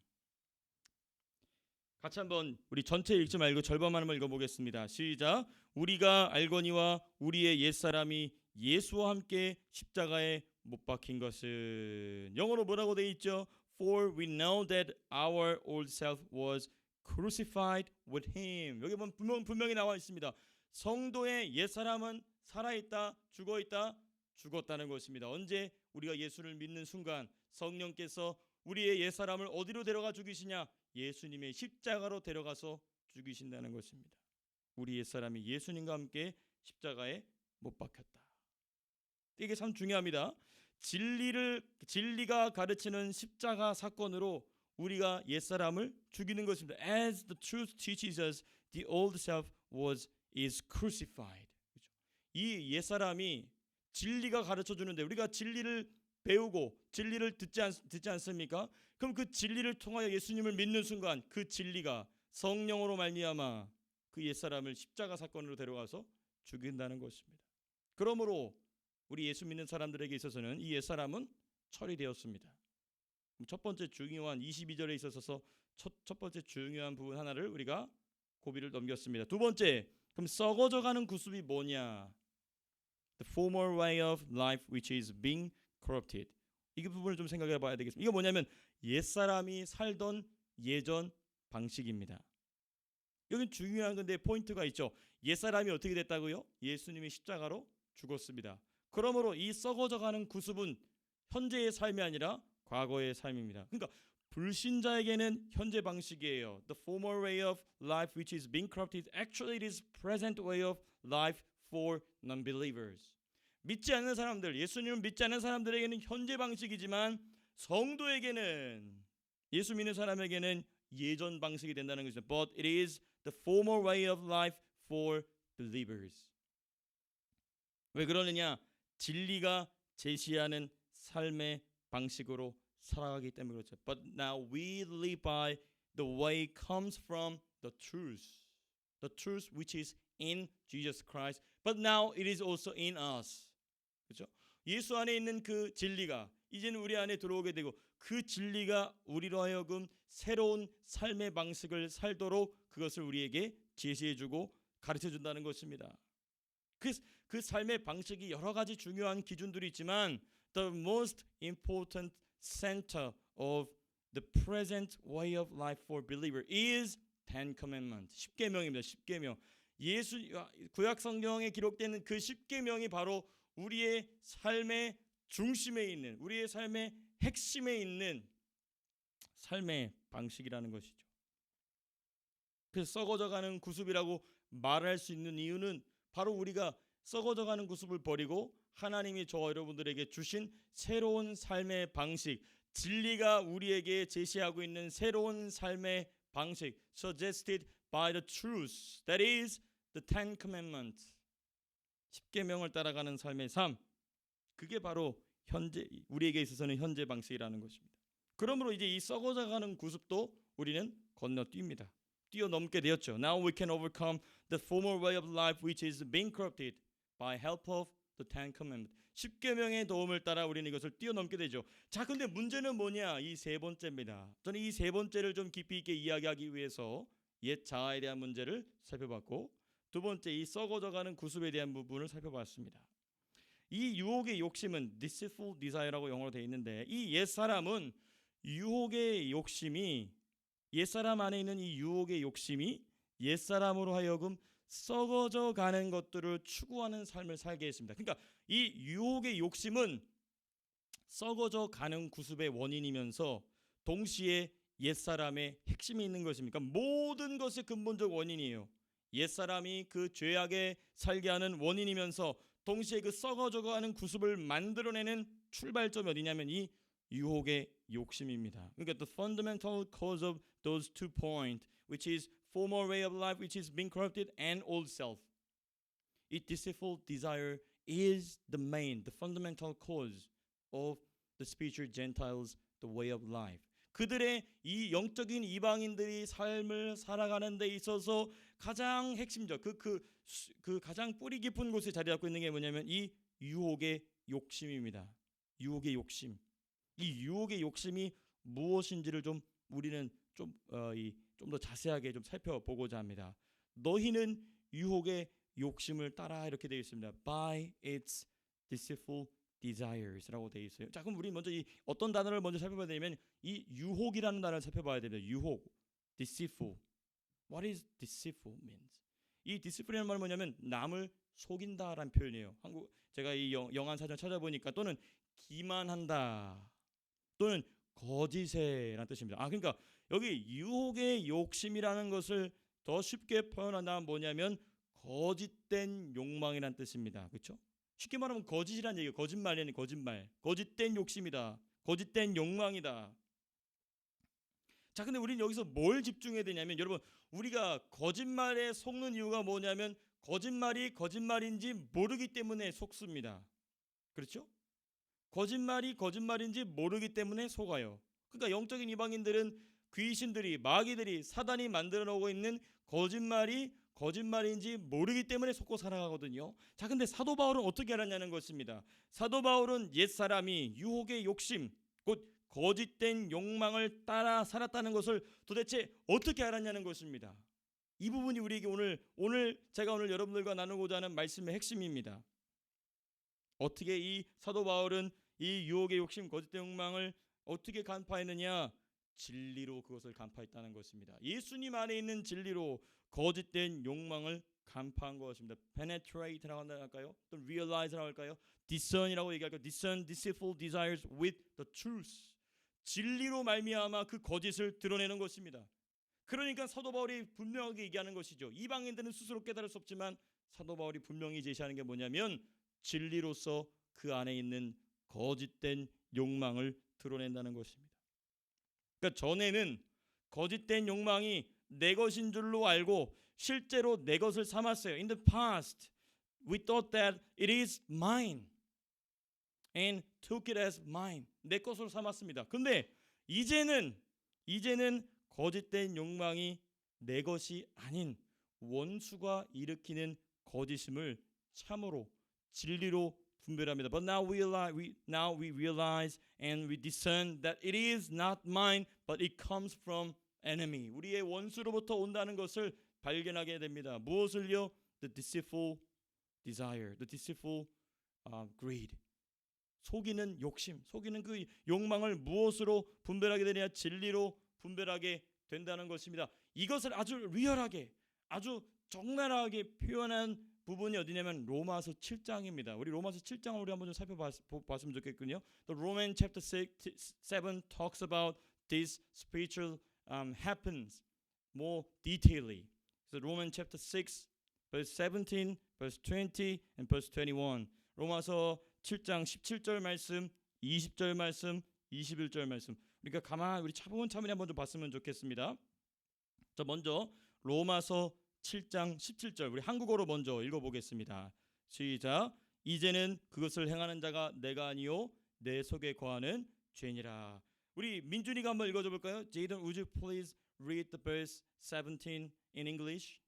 같이 한번 우리 전체 읽지 말고 절반만 한번 읽어보겠습니다. 시작. 우리가 알거니와 우리의 옛사람이 예수와 함께 십자가에 못 박힌 것은, 영어로 뭐라고 되어 있죠? For we know that our old self was crucified with him. 여기 보면 분명히 나와 있습니다. 성도의 옛사람은 살아있다, 죽어있다, 죽었다는 것입니다. 언제? 우리가 예수를 믿는 순간 성령께서 우리의 옛사람을 어디로 데려가 죽이시냐? 예수님의 십자가로 데려가서 죽이신다는 것입니다. 우리 옛사람이 예수님과 함께 십자가에 못 박혔다. 이게 참 중요합니다. 진리가 가르치는 십자가 사건으로 우리가 옛사람을 죽이는 것입니다. As the truth teaches us, the old self is crucified. 그렇죠? 이 옛사람이 진리가 가르쳐 주는데 우리가 진리를 배우고 진리를 듣지 않습니까? 그럼 그 진리를 통하여 예수님을 믿는 순간 그 진리가 성령으로 말미암아 그 옛사람을 십자가 사건으로 데려가서 죽인다는 것입니다. 그러므로 우리 예수 믿는 사람들에게 있어서는 이 옛사람은 처리되었습니다. 첫 번째 중요한 22절에 있어서 첫 번째 중요한 부분 하나를 우리가 고비를 넘겼습니다. 두 번째, 그럼 썩어져가는 구습이 뭐냐? The former way of life which is being corrupted. 이 부분을 좀 생각해 봐야 되겠습니다. 이거 뭐냐면 옛사람이 살던 예전 방식입니다. 여기 중요한 건데 포인트가 있죠. 옛사람이 어떻게 됐다고요? 예수님이 십자가로 죽었습니다. 그러므로 이 썩어져가는 구습은 현재의 삶이 아니라 과거의 삶입니다. 그러니까 불신자에게는 현재 방식이에요. The former way of life which is being corrupted actually it is present way of life for non-believers. 믿지 않는 사람들, 예수님을 믿지 않는 사람들에게는 현재 방식이지만 성도에게는 예수 믿는 사람에게는 예전 방식이 된다는 것이죠. But it is the former way of life for believers. 왜 그러느냐? 진리가 제시하는 삶의 방식으로 살아가기 때문에 그렇죠. But now we live by the way comes from the truth which is in Jesus Christ. But now it is also in us. 그렇죠? 예수 안에 있는 그 진리가 이제는 우리 안에 들어오게 되고 그 진리가 우리로 하여금 새로운 삶의 방식을 살도록 그것을 우리에게 제시해주고 가르쳐준다는 것입니다. 그 삶의 방식이 여러 가지 중요한 기준들이 있지만 the most important center of the present way of life for believer is Ten Commandments. 십계명입니다. 십계명. 구약 성경에 기록되는 그 십계명이 바로 우리의 삶의 중심에 있는, 우리의 삶의 핵심에 있는 삶의 방식이라는 것이죠. 그래서 썩어져가는 구습이라고 말할 수 있는 이유는 바로 우리가 썩어져가는 구습을 버리고 하나님이 저와 여러분들에게 주신 새로운 삶의 방식, 진리가 우리에게 제시하고 있는 새로운 삶의 방식, suggested by the truth, that is the Ten Commandments. 십계명을 따라가는 삶의 삶, 그게 바로 현재 우리에게 있어서는 현재 방식이라는 것입니다. 그러므로 이제 이 썩어져가는 구습도 우리는 건너뜁니다. 뛰어넘게 되었죠. Now we can overcome the former way of life which is being corrupted by help of the Ten Commandments. 십계명의 도움을 따라 우리는 이것을 뛰어넘게 되죠. 자, 근데 문제는 뭐냐? 이 세 번째입니다. 저는 이 세 번째를 좀 깊이 있게 이야기하기 위해서 옛 자아에 대한 문제를 살펴봤고, 두 번째 이 썩어져가는 구습에 대한 부분을 살펴봤습니다. 이 유혹의 욕심은 deceitful desire라고 영어로 되어 있는데, 이 옛사람은 유혹의 욕심이, 옛사람 안에 있는 이 유혹의 욕심이 옛사람으로 하여금 썩어져 가는 것들을 추구하는 삶을 살게 했습니다. 그러니까 이 유혹의 욕심은 썩어져 가는 구습의 원인이면서 동시에 옛사람의 핵심이 있는 것입니까? 모든 것의 근본적 원인이에요. 옛사람이 그 죄악에 살게 하는 원인이면서 동시에 그 썩어져 가는 구습을 만들어내는 출발점이 어디냐면 이 유혹의 욕심입니다. 그러니까 the fundamental cause of those two points, which is former way of life which is being corrupted and old self. 이 deceitful desire is the fundamental cause of the spiritual Gentiles, the way of life. 그들의 이 영적인 이방인들이 삶을 살아가는 데 있어서 가장 핵심적 그 가장 뿌리 깊은 곳에 자리 잡고 있는 게 뭐냐면 이 유혹의 욕심입니다. 유혹의 욕심. 이 유혹의 욕심이 무엇인지를 좀 우리는 좀 더 자세하게 좀 살펴보고자 합니다. 너희는 유혹의 욕심을 따라 이렇게 되어 있습니다. By its deceitful desires라고 되어 있어요. 자, 그럼 우리 먼저 이 어떤 단어를 먼저 살펴봐야 되냐면 이 유혹이라는 단어를 살펴봐야 됩니다. 유혹, deceitful. What is deceitful means? 이 deceitful이라는 말은 뭐냐면 남을 속인다라는 표현이에요. 제가 이 영한 사전 찾아보니까 또는 기만한다 또는 거짓에라는 뜻입니다. 그러니까 여기 유혹의 욕심이라는 것을 더 쉽게 표현한다면 뭐냐면 거짓된 욕망이라는 뜻입니다. 그렇죠? 쉽게 말하면 거짓이라는 얘기예요. 거짓말이라는 거짓말. 거짓된 욕심이다. 거짓된 욕망이다. 자, 근데 우리는 여기서 뭘 집중해야 되냐면 여러분, 우리가 거짓말에 속는 이유가 뭐냐면 거짓말이 거짓말인지 모르기 때문에 속습니다. 그렇죠? 거짓말이 거짓말인지 모르기 때문에 속아요. 그러니까 영적인 이방인들은 귀신들이, 마귀들이, 사단이 만들어 놓고 있는 거짓말이 거짓말인지 모르기 때문에 속고 살아가거든요. 자, 근데 사도 바울은 어떻게 알았냐는 것입니다. 사도 바울은 옛사람이 유혹의 욕심, 곧 거짓된 욕망을 따라 살았다는 것을 도대체 어떻게 알았냐는 것입니다. 이 부분이 우리에게 오늘 제가 오늘 여러분들과 나누고자 하는 말씀의 핵심입니다. 어떻게 이 사도 바울은 이 유혹의 욕심, 거짓된 욕망을 어떻게 간파했느냐? 진리로 그것을 간파했다는 것입니다. 예수님 안에 있는 진리로 거짓된 욕망을 간파한 것입니다. penetrate라고 할까요? 또 realize라고 할까요? discern이라고 얘기할까요? discern deceitful desires with the truth. 진리로 말미암아 그 거짓을 드러내는 것입니다. 그러니까 사도 바울이 분명하게 얘기하는 것이죠. 이방인들은 스스로 깨달을 수 없지만 사도 바울이 분명히 제시하는 게 뭐냐면 진리로서 그 안에 있는 거짓된 욕망을 드러낸다는 것입니다. 그러니까 전에는 거짓된 욕망이 내 것인 줄로 알고 실제로 내 것을 삼았어요. In the past, we thought that it is mine and took it as mine. 내 것으로 삼았습니다. 근데 이제는 거짓된 욕망이 내 것이 아닌 원수가 일으키는 거짓임을 참으로 진리로 분별합니다. But now we realize and we discern that it is not mine, but it comes from enemy. 우리의 원수로부터 온다는 것을 발견하게 됩니다. 무엇을요? The deceitful desire, the deceitful greed. 속이는 욕심, 속이는 그 욕망을 무엇으로 분별하게 되냐? 진리로 분별하게 된다는 것입니다. 이것을 아주 리얼하게, 아주 적나라하게 표현한 부분이 어디냐면 로마서 7장입니다. 우리 로마서 7장을 우리 한번 좀 살펴봤으면 좋겠군요. The Roman chapter 7 talks about this spiritual happens more detailedly. So Roman chapter 6 verse 17, verse 20 and verse 21. 로마서 7장 17절 말씀, 20절 말씀, 21절 말씀. 그러니까 우리 차분히 한번 좀 봤으면 좋겠습니다. 자, 먼저 로마서 7장 17절 우리 한국어로 먼저 읽어보겠습니다. 시작. 이제는 그것을 행하는 자가 내가 아니요 내 속에 거하는 죄니라. 우리 민준이가 한번 읽어줘 볼까요? Jaden, would you please read the verse 17 in English?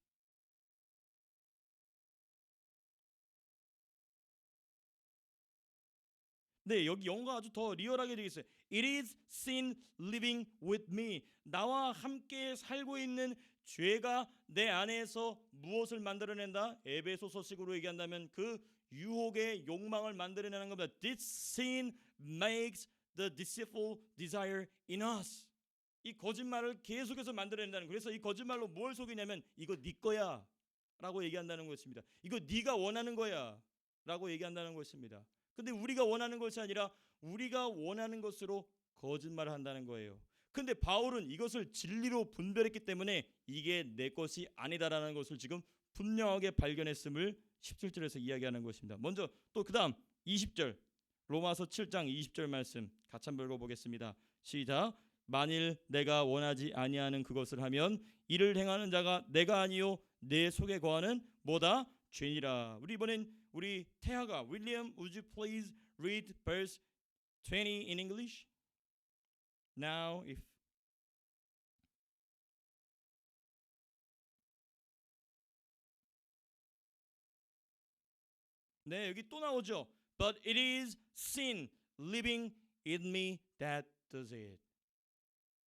네, 여기 영어가 아주 더 리얼하게 되어 있어요. It is sin living with me. 나와 함께 살고 있는 죄가 내 안에서 무엇을 만들어낸다? 에베소서식으로 얘기한다면 그 유혹의 욕망을 만들어내는 겁니다. This sin makes the deceitful desire in us. 이 거짓말을 계속해서 만들어낸다는 거예요. 그래서 이 거짓말로 뭘 속이냐면 이거 네 거야 라고 얘기한다는 것입니다. 이거 네가 원하는 거야 라고 얘기한다는 것입니다. 근데 우리가 원하는 것이 아니라 우리가 원하는 것으로 거짓말을 한다는 거예요. 근데 바울은 이것을 진리로 분별했기 때문에 이게 내 것이 아니다라는 것을 지금 분명하게 발견했음을 17절에서 이야기하는 것입니다. 먼저 또 그다음 20절 로마서 7장 20절 말씀 같이 한번 읽어보겠습니다. 시작. 만일 내가 원하지 아니하는 그것을 하면 이를 행하는 자가 내가 아니요 내 속에 거하는 뭐다? 죄니라. 우리 이번엔 우리 태아가 William, would you please read verse 20 in English? Now if 네, 여기 또 나오죠. But it is sin living in me that does it.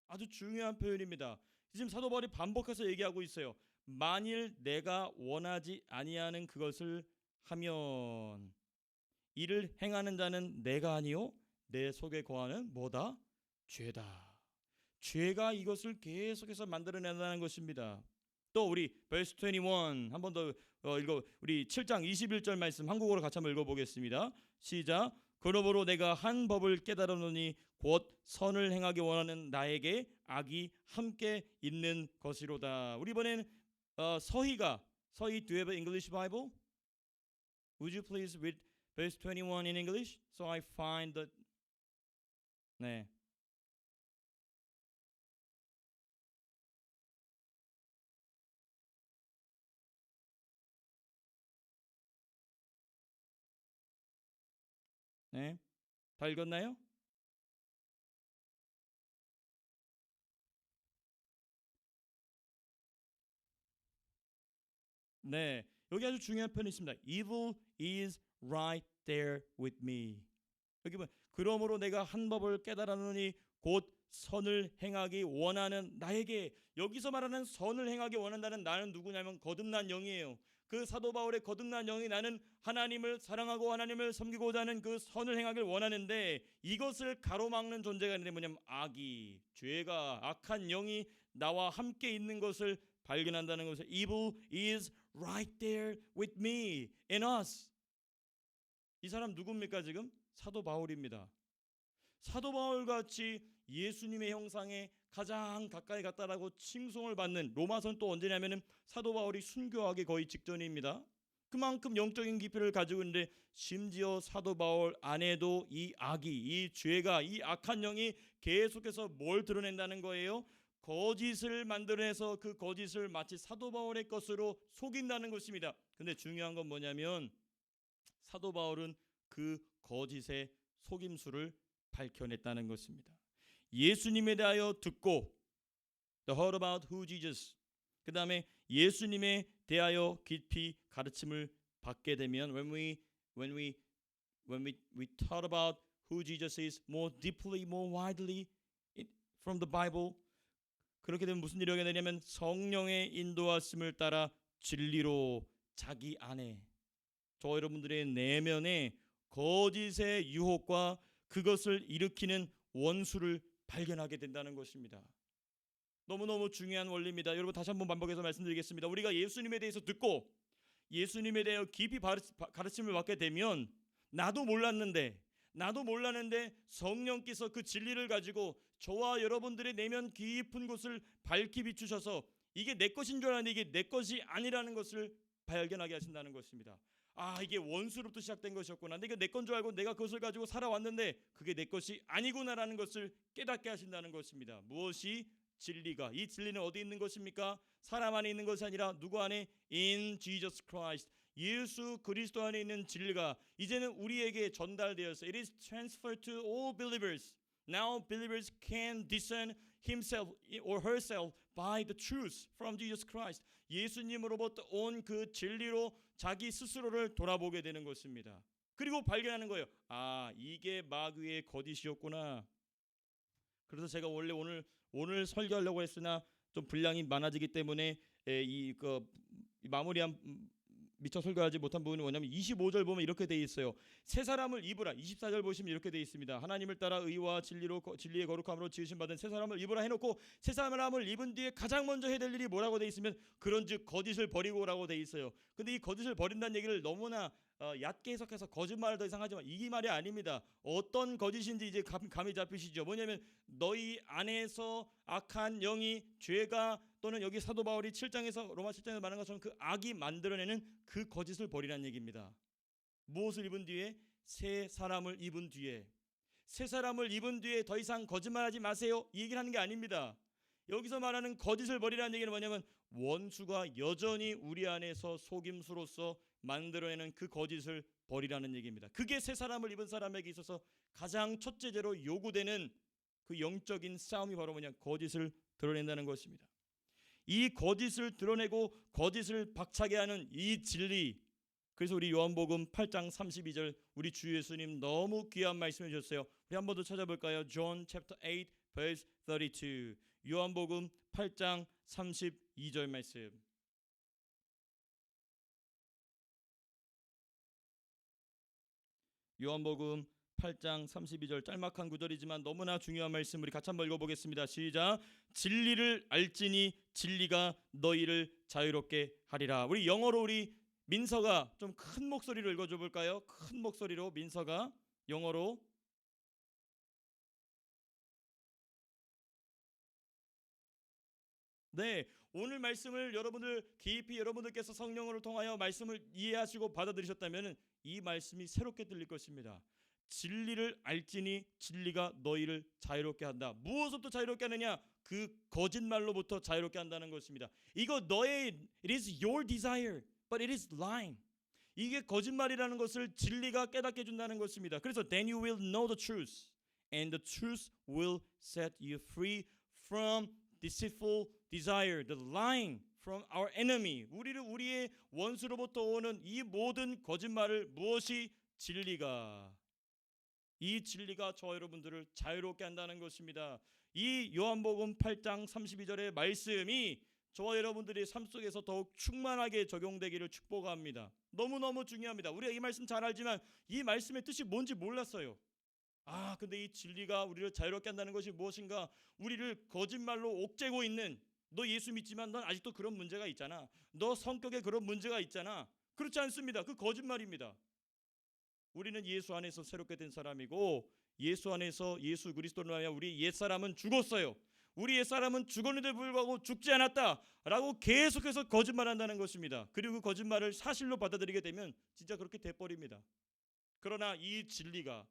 아주 중요한 표현입니다. 지금 사도 바울이 반복해서 얘기하고 있어요. 만일 내가 원하지 아니하는 그것을 하면 이를 행하는 자는 내가 아니요 내 속에 거하는 뭐다? 죄다. 죄가 이것을 계속해서 만들어낸다는 것입니다. 또 우리 verse 21 한 번 더 읽어 우리 7장 21절 말씀 한국어로 같이 한번 읽어보겠습니다. 시작. 그러므로 내가 한 법을 깨달았노니 곧 선을 행하기 원하는 나에게 악이 함께 있는 것이로다. 우리 이번엔 서희 do you have an English Bible? Would you please read verse 21 in English? So I find that 네. 네. 다 읽었나요? 네, 여기 아주 중요한 표현이 있습니다. Evil is right there with me. 여기 보면 그러므로 내가 한 법을 깨달았느니 곧 선을 행하기 원하는 나에게. 여기서 말하는 선을 행하기 원한다는 나는 누구냐면 거듭난 영이에요. 그 사도 바울의 거듭난 영이 나는 하나님을 사랑하고 하나님을 섬기고자 하는 그 선을 행하길 원하는데 이것을 가로막는 존재가 있는데 뭐냐면 악이, 죄가, 악한 영이 나와 함께 있는 것을 발견한다는 것을. Evil is right there with me, in us. 이 사람 누굽니까 지금? 사도 바울입니다. 사도 바울같이 예수님의 형상에 가장 가까이 갔다라고 칭송을 받는, 로마서는 또 언제냐면은 사도 바울이 순교하기 거의 직전입니다. 그만큼 영적인 깊이를 가지고 있는데 심지어 사도 바울 안에도 이 악이, 이 죄가, 이 악한 영이 계속해서 뭘 드러낸다는 거예요? 거짓을 만들어내서 그 거짓을 마치 사도 바울의 것으로 속인다는 것입니다. 근데 중요한 건 뭐냐면 사도 바울은 그 거짓의 속임수를 밝혀냈다는 것입니다. 예수님에 대하여 듣고 The heard about who Jesus. 그 다음에 예수님에 대하여 깊이 가르침을 받게 되면 when we thought about who Jesus is more deeply, more widely from the Bible, 그렇게 되면 무슨 일이 오게 되냐면 성령의 인도하심을 따라 진리로 자기 안에, 저 여러분들의 내면에 거짓의 유혹과 그것을 일으키는 원수를 발견하게 된다는 것입니다. 너무너무 중요한 원리입니다. 여러분 다시 한번 반복해서 말씀드리겠습니다. 우리가 예수님에 대해서 듣고 예수님에 대해 깊이 가르침을 받게 되면 나도 몰랐는데 성령께서 그 진리를 가지고 저와 여러분들의 내면 깊은 곳을 밝히 비추셔서 이게 내 것인 줄 알았는데 이게 내 것이 아니라는 것을 발견하게 하신다는 것입니다. 아, 이게 원수로부터 시작된 것이었구나. 내가 내 건 줄 알고 내가 그것을 가지고 살아왔는데 그게 내 것이 아니구나라는 것을 깨닫게 하신다는 것입니다. 무엇이? 진리가. 이 진리는 어디 있는 것입니까? 사람 안에 있는 것이 아니라 누구 안에? In Jesus Christ. 예수 그리스도 안에 있는 진리가 이제는 우리에게 전달되었어요. It is transferred to all believers. Now believers can discern himself or herself by the truth from Jesus Christ. 예수님으로부터 온 그 진리로 자기 스스로를 돌아보게 되는 것입니다. 그리고 발견하는 거예요. 아, 이게 마귀의 거짓이었구나. 그래서 제가 원래 오늘 설교하려고 했으나 좀 분량이 많아지기 때문에 마무리한 미처 설교하지 못한 부분이 뭐냐면 25절 보면 이렇게 돼 있어요. 새 사람을 입으라. 24절 보시면 이렇게 돼 있습니다. 하나님을 따라 의와 진리의 거룩함으로 지으신 받은 새 사람을 입으라 해놓고 새 사람을 입은 뒤에 가장 먼저 해야 될 일이 뭐라고 돼 있으면 그런즉 거짓을 버리고라고 돼 있어요. 근데 이 거짓을 버린다는 얘기를 너무나 얕게 해석해서 거짓말을 더 이상 하지만 이 말이 아닙니다. 어떤 거짓인지 이제 감이 잡히시죠. 뭐냐면 너희 안에서 악한 영이, 죄가, 또는 여기 사도 바울이 7장에서 로마 7장에서 말한 것처럼 그 악이 만들어내는 그 거짓을 버리라는 얘기입니다. 무엇을 입은 뒤에? 새 사람을 입은 뒤에. 새 사람을 입은 뒤에 더 이상 거짓말하지 마세요. 이 얘기를 하는 게 아닙니다. 여기서 말하는 거짓을 버리라는 얘기는 뭐냐면 원수가 여전히 우리 안에서 속임수로서 만들어내는 그 거짓을 버리라는 얘기입니다. 그게 새 사람을 입은 사람에게 있어서 가장 첫째제로 요구되는 그 영적인 싸움이 바로 뭐냐? 거짓을 드러낸다는 것입니다. 이 거짓을 드러내고 거짓을 박차게 하는 이 진리. 그래서 우리 요한복음 8장 32절 우리 주 예수님 너무 귀한 말씀해 주셨어요. 우리 한 번 더 찾아볼까요? John chapter 8 verse 32. 요한복음 8장 32절 말씀. 요한복음 8장 32절 짤막한 구절이지만 너무나 중요한 말씀 우리 같이 한번 읽어보겠습니다. 시작. 진리를 알지니 진리가 너희를 자유롭게 하리라. 우리 영어로 우리 민서가 좀 큰 목소리로 읽어줘 볼까요? 큰 목소리로 민서가 영어로. 네, 오늘 말씀을 여러분들 깊이 여러분들께서 성령을 통하여 말씀을 이해하시고 받아들이셨다면 이 말씀이 새롭게 들릴 것입니다. 진리를 알지니 진리가 너희를 자유롭게 한다. 무엇으로부터 자유롭게 하느냐? 그 거짓말로부터 자유롭게 한다는 것입니다. 이거 너의, it is your desire, but it is lying. 이게 거짓말이라는 것을 진리가 깨닫게 해준다는 것입니다. 그래서 then you will know the truth and the truth will set you free from deceitful desire, the lying from our enemy. 우리를 우리의 원수로부터 오는 이 모든 거짓말을 무엇이 진리가 이 진리가 저와 여러분들을 자유롭게 한다는 것입니다. 이 요한복음 8장 32절의 말씀이 저와 여러분들의 삶 속에서 더욱 충만하게 적용되기를 축복합니다. 너무너무 중요합니다. 우리가 이 말씀 잘 알지만 이 말씀의 뜻이 뭔지 몰랐어요. 근데 이 진리가 우리를 자유롭게 한다는 것이 무엇인가? 우리를 거짓말로 옥죄고 있는 너 예수 믿지만 넌 아직도 그런 문제가 있잖아. 너 성격에 그런 문제가 있잖아. 그렇지 않습니다. 그 거짓말입니다. 우리는 예수 안에서 새롭게 된 사람이고 예수 안에서 예수 그리스도로 하여 우리 옛사람은 죽었어요. 우리 옛사람은 죽었는데 불구하고 죽지 않았다라고 계속해서 거짓말한다는 것입니다. 그리고 그 거짓말을 사실로 받아들이게 되면 진짜 그렇게 돼버립니다. 그러나 이 진리가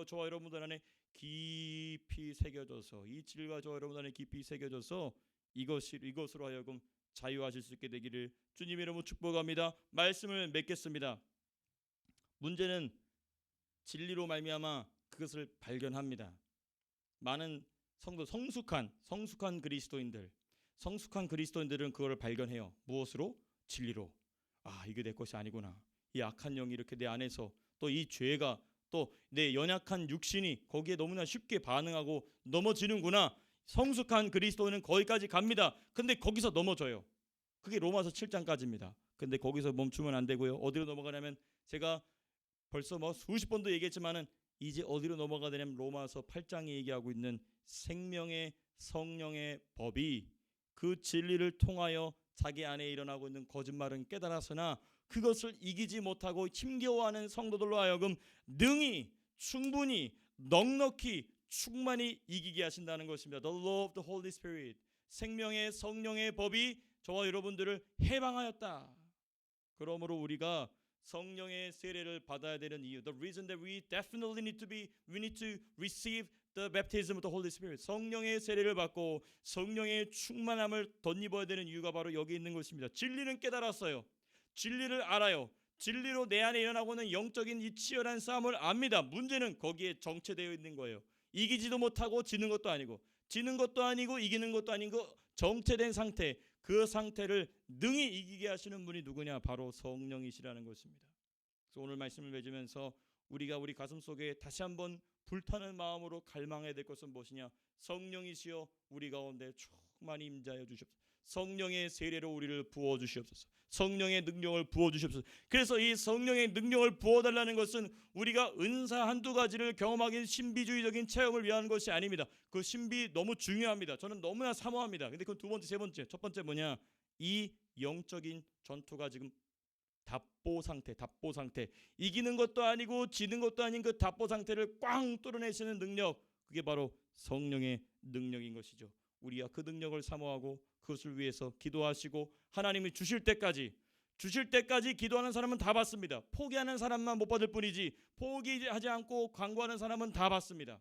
저와 여러분들 안에 깊이 새겨져서 이 진리가 저와 여러분들 안에 깊이 새겨져서 이것으로 하여금 자유하실 수 있게 되기를 주님의 이름으로 축복합니다. 말씀을 맺겠습니다. 문제는 진리로 말미암아 그것을 발견합니다. 많은 성숙한 그리스도인들은 그걸 발견해요. 무엇으로? 진리로. 이게 내 것이 아니구나. 이 악한 영이 이렇게 내 안에서 또 이 죄가 또 내 연약한 육신이 거기에 너무나 쉽게 반응하고 넘어지는구나. 성숙한 그리스도인은 거기까지 갑니다. 근데 거기서 넘어져요. 그게 로마서 7장까지입니다. 근데 거기서 멈추면 안 되고요. 어디로 넘어가냐면 제가 벌써 수십 번도 얘기했지만은 이제 어디로 넘어가야 되냐면 로마서 8장이 얘기하고 있는 생명의 성령의 법이 그 진리를 통하여 자기 안에 일어나고 있는 거짓말은 깨달았으나 그것을 이기지 못하고 힘겨워하는 성도들로 하여금 능히 충분히 넉넉히 충만히 이기게 하신다는 것입니다. The law of the Holy Spirit, 생명의 성령의 법이 저와 여러분들을 해방하였다. 그러므로 우리가 성령의 세례를 받아야 되는 이유, the reason that we definitely need to receive the baptism of the Holy Spirit, 성령의 세례를 받고 성령의 충만함을 덧입어야 되는 이유가 바로 여기 있는 것입니다. 진리는 깨달았어요. 진리를 알아요. 진리로 내 안에 일어나고 있는 영적인 이 치열한 싸움을 압니다. 문제는 거기에 정체되어 있는 거예요. 이기지도 못하고 지는 것도 아니고 이기는 것도 아니고 정체된 상태, 그 상태를 능히 이기게 하시는 분이 누구냐? 바로 성령이시라는 것입니다. 그래서 오늘 말씀을 맺으면서 우리가 우리 가슴 속에 다시 한번 불타는 마음으로 갈망해야 될 것은 무엇이냐? 성령이시여 우리 가운데 충만히 임재하여 주시옵소서. 성령의 세례로 우리를 부어 주시옵소서. 성령의 능력을 부어 주시옵소서. 그래서 이 성령의 능력을 부어 달라는 것은 우리가 은사 한두 가지를 경험하기 신비주의적인 체험을 위한 것이 아닙니다. 그 신비 너무 중요합니다. 저는 너무나 사모합니다. 근데 그건 두 번째, 세 번째. 첫 번째 뭐냐? 이 영적인 전투가 지금 답보 상태. 이기는 것도 아니고 지는 것도 아닌 그 답보 상태를 꽝 뚫어내시는 능력, 그게 바로 성령의 능력인 것이죠. 우리가 그 능력을 사모하고 그것을 위해서 기도하시고 하나님이 주실 때까지 기도하는 사람은 다 받습니다. 포기하는 사람만 못 받을 뿐이지 포기하지 않고 간구하는 사람은 다 받습니다.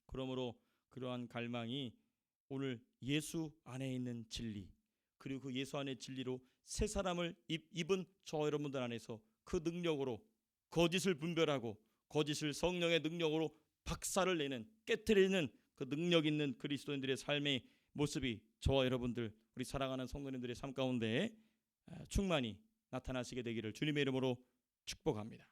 그러므로 그러한 갈망이 오늘 예수 안에 있는 진리, 그리고 그 예수 안의 진리로 새 사람을 입은 저 여러분들 안에서 그 능력으로 거짓을 분별하고 거짓을 성령의 능력으로 박살을 내는, 깨트리는 그 능력 있는 그리스도인들의 삶의 모습이 저와 여러분들, 우리 사랑하는 성도님들의 삶 가운데 충만히 나타나시게 되기를 주님의 이름으로 축복합니다.